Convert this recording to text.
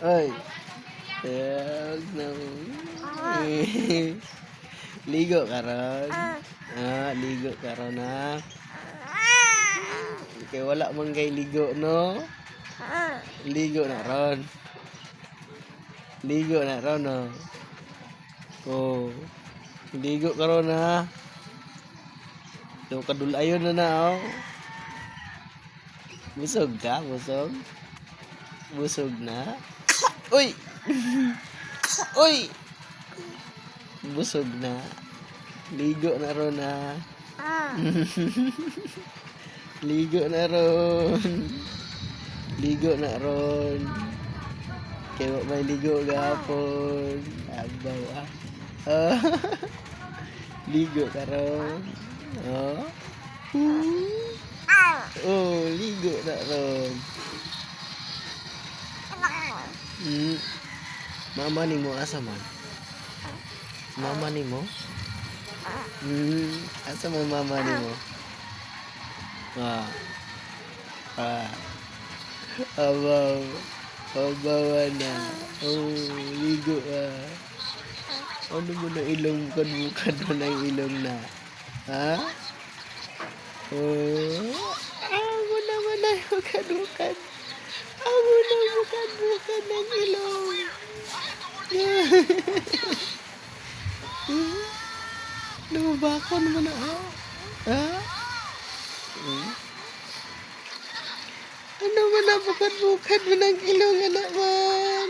Ay. Wag na. Ligo ka ron. Ligo ka ron ha. Kay wala man kay ligo no. Ligo na ron. Ligo na ron no. Oh. Ligo ka ron ha. So kadulayon na oh. Busog ka, busog. Busog na. Uy. Uy. Busog na. Ligo na ron ha. Ligo na ron. Ligo na ron. Kaya may ligo gapon. Abaw ah. Ligo ka ron. Oh. Oh, ligo na ron. Mama ni mo asa man? Mama ni mo? Asa man mama ni mo? Abaw. Abaw na. Oh, ligo ah. Ano mo na ilong bukan mo na ilong na? Ha? Oh. Amo naman na bukan. Amo na bukan ng ilong. Lumabakon mo na ha? Ha? Ano mo na bukan mo ng ilong anak man?